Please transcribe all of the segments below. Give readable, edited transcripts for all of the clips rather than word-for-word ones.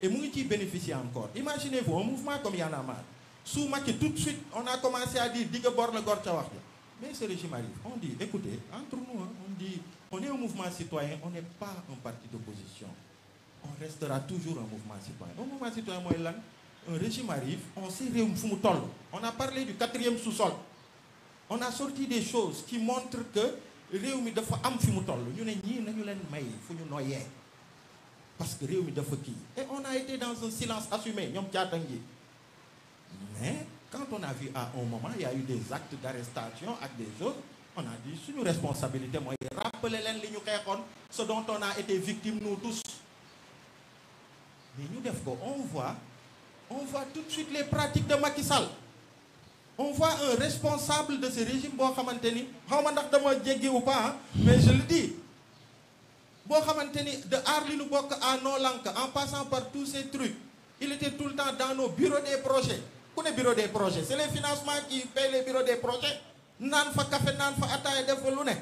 Et Mouniti bénéficie encore. Imaginez-vous, un mouvement comme Y'en a marre. Sous Macky, tout de suite, on a commencé à dire Diga Borne Gortawak. Mais ce régime arrive. On dit, écoutez, entre nous, hein, on dit, on est un mouvement citoyen, on n'est pas un parti d'opposition. On restera toujours un mouvement citoyen. Un mouvement citoyen, moi, un régime arrive, on sait Réumfumutol. On a parlé du 4e sous-sol. On a sorti des choses qui montrent que Réumi de am Fumutol. Nous n'avons pas parce que Réumi de Faki. Et on a été dans un silence assumé. Mais quand on a vu à un moment, il y a eu des actes d'arrestation avec des autres, on a dit, c'est une responsabilité. Moi, rappelez-les ce dont on a été victime, nous tous. Mais nous, on voit tout de suite les pratiques de Macky Sall. On voit un responsable de ce régime, ou pas, mais je le dis. De Arlin à Nolanka, en passant par tous ces trucs, il était tout le temps dans nos bureaux des projets. Quels bureaux des projets? C'est les financements qui payent les bureaux des projets. Nan fa café, nan fa ataye def fa lu ne.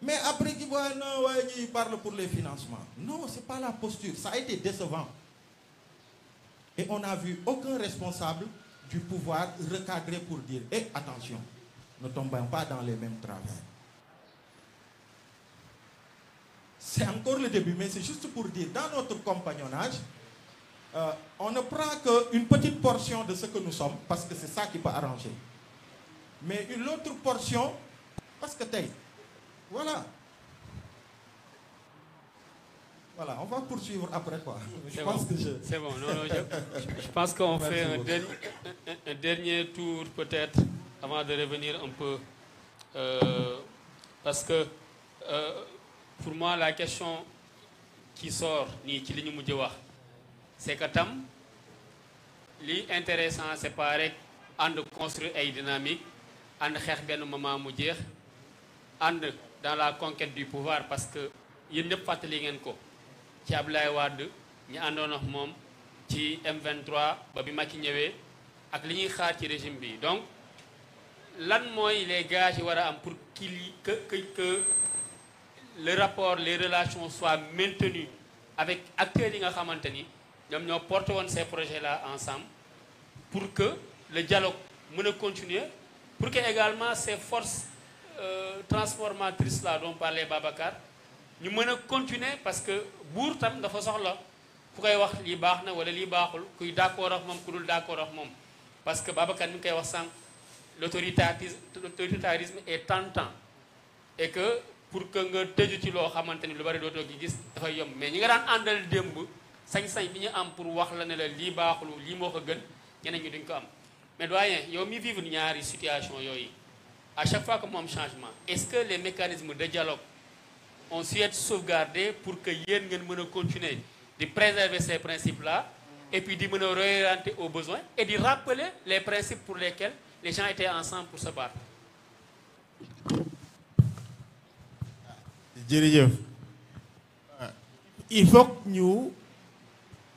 Mais après il parle pour les financements. Non, c'est pas la posture. Ça a été décevant. Et on n'a vu aucun responsable du pouvoir recadrer pour dire attention, ne tombons pas dans les mêmes travers. C'est encore le début, mais c'est juste pour dire, dans notre compagnonnage, on ne prend qu'une petite portion de ce que nous sommes, parce que c'est ça qui peut arranger. Mais une autre portion, parce que voilà. Voilà, on va poursuivre après quoi. C'est bon, je pense qu'on fait un dernier tour peut-être, avant de revenir un peu. Parce que, pour moi, la question qui sort, c'est que tam, l'intéressant, c'est pareil, de construire une dynamique, de faire un moment dans la conquête du pouvoir, parce que il n'y a pas de lien. Ci Abdoulaye Wade ñi àndoon ak moom ci M23 ba bi Macky ñëwee ak li ñuy xaar ci régime bi donc lan mooy les gages yi war a am pour que le rapport les relations soient maintenues avec acteurs yi nga xamante ni ñoom ñoo porté woon ces projets là ensemble pour que le dialogue mën a continuer pour que également ces forces transformatrices là dont parlait Babacar ñu mën a continuer parce que buur tam dafa soxla ku koy wax lii baax na wala lii baaxul kuy d'accord ak moom ku dul d'accord ak moom parce que Babacar mi ngi koy wax sànq l'autoritarisme est tentant et que pour que nga tëju ci loo xamante ni lu bari dootoo gi gis dafay yomb mais ñi nga daan àndal démb sañ-sañ bi ñu am pour wax la ne la lii baaxul lii moo ko gën ñeneen ñi duñ ko am mais doyen yow mi vivre ñaari situation yooyu à chaque fois que mu am changement est-ce que les mécanismes de dialogue on souhaite sauvegarder pour que yéen ngeen mën a continuer de préserver ces principes-là et puis de mën a réorienter aux besoins et de rappeler les principes pour lesquels les gens étaient ensemble pour se battre. Jërëjëf. Il faut que nous,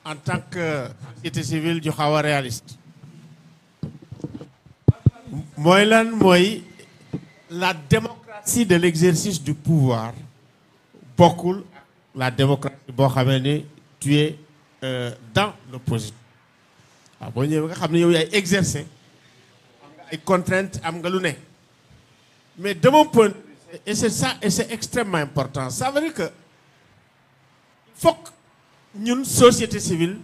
en tant que société civile, ñu xaw a réaliste. Mooy lan mooy la démocratie de l'exercice du pouvoir. Beaucoup la démocratie boo xamee ne tu es dans l'opposition waaw boo ñëwee nga xam ne yow yaay exercer am nga ay contraintes am nga lu ne mais de mon point de vue et c'est ça et c'est extrêmement important ça veut dire que il faut que ñun société civile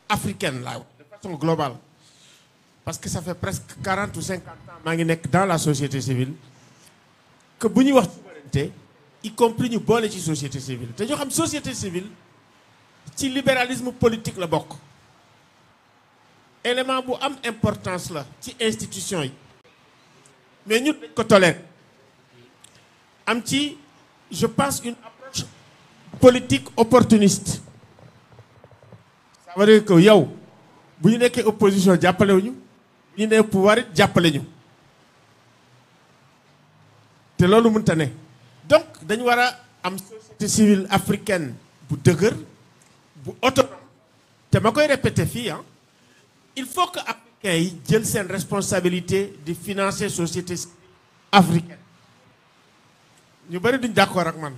africaine là de façon globale parce que ça fait presque 40 ou 50 ans maa ngi nekk dans la société civile que bu ñuy wax souveraineté y compris ñu boole ci société civile te ñoo xam société civile ci libéralisme politique la bokk élément bu am importance la ci institution yi mais ñun dañ ko tolère am ci je pense une approche politique opportuniste ça veut dire que yow bu ñu nekkee opposition jàppale wuñu ñu ne pouvoir it jàppale ñu te loolu mënta ne donc dañu war a am société civile africaine bu dëgër bu autonome te ma koy répéter fii il faut que africains yi jël seen responsabilité de financer société africaine ñu bari duñ d'accord ak man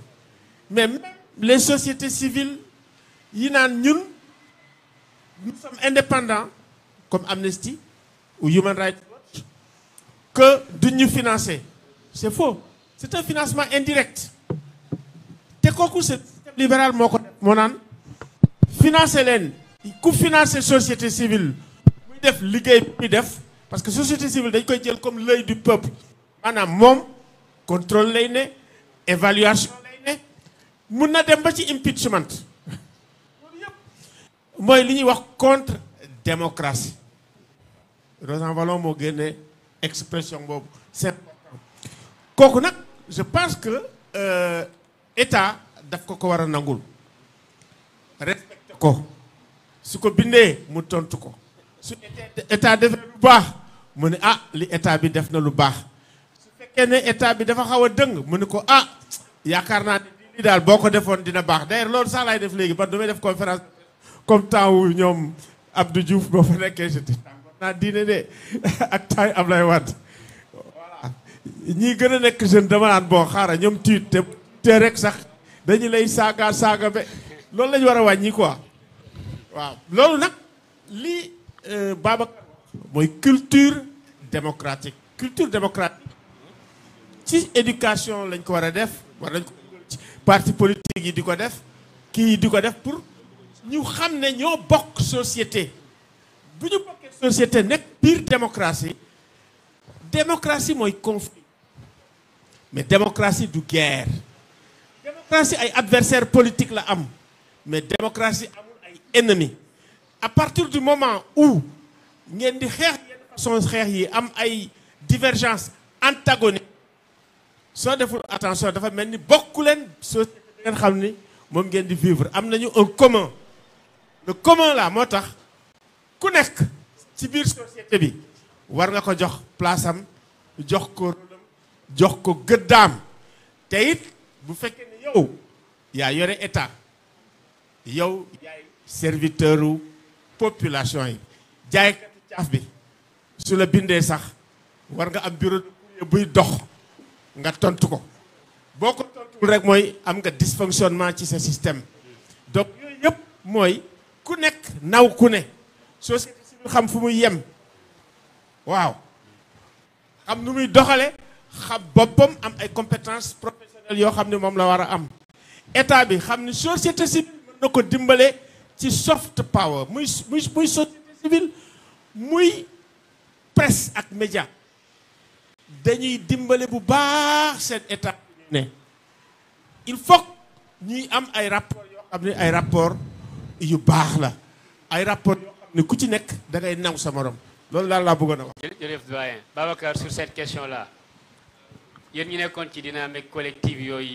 mais même les sociétés civiles yi naan ñun nous sommes indépendants comme Amnesty ou Human Rights Watch que duñ ñu financer c'est faux c'est un financement indirect te kooku c'est libéral moo ko def moo naan financer leen ku financer société civile muy def liggéey bi muy def parce que société civile dañ koy jël comme l'œil du peuple maanaam moom contrôle lay ne évaluation lay ne mun na dem ba ci impeachment loolu yëpp mooy li ñuy wax contre démocratie Rosanvallon moo génne expression boobu c'est important kooku nag je pense que état daf ko war a nangul respecté ko su ko bindee mu tontu ko su état defee lu baax mu ne ah li état bi def na lu baax su fekkee ne état bi dafa xaw a dëng mu ne ko ah yaakaar naa ne li daal boo ko defoon dina baax d'ailleurs loolu sax laay def léegi ba du may def conférence comme temps wu ñoom Abdou Diouf boo fa nekkee jeti naa diine de ak temps Ablaye Wade voilà ñii gën a nekk jeune dama naan bon xaaral ñoom tiit te rek sax dañu lay saaga be loolu lañu war a wàññi quoi waaw loolu nag lii Babacar mooy culture démocratique ci éducation lañ ko war a def war nañ ko ci parti politique yi di ko def kii yi di ko def pour ñu xam ne ñoo bokk société bu ñu bokkee société nekk biir démocratie mooy conflit mais démocratie du guerre démocratie ay adversaire politique la am mais démocratie amul ay ennemi à partir du moment où ngeen di xeex yenn façon xeex yi am ay divergence antagonique soo deful attention dafa mel ni bokku leen société bi ngeen xam ni moom ngeen di vivre am nañu un commun le commun là moo tax ku nekk ci biir société bi war nga ko jox place am jox ko rôlam jox ko gëddaam te it bu fekkee ne yow yaa yore état yow yaay serviteur u population yi jaaykatu caaf bi su la bindee sax war nga am bureau de courrier buy dox nga tontu ko boo ko tontuwul rek mooy am nga dysfonctionnement ci sa système donc yooyu yëpp mooy ku nekk naw ku ne société civile xam fu muy yem waaw xam nu muy doxale xam boppam am ay compétences professionnelles yoo xam ne moom la war a am état bi xam ni société civile mën na ko dimbale ci soft power muy société civile muy presse ak média dañuy dimbale bu baax seen état ne il faut ñuy am ay rapport yoo xam ne ay rapport yu baax la ay rapport yoo xam ne ku ci nekk da ngay naw sa morom loolu daal laa bëggoon a wax. jërëjëf doyen Babacar sur cette question là yéen ñi nekkoon ci dynamique collective yooyu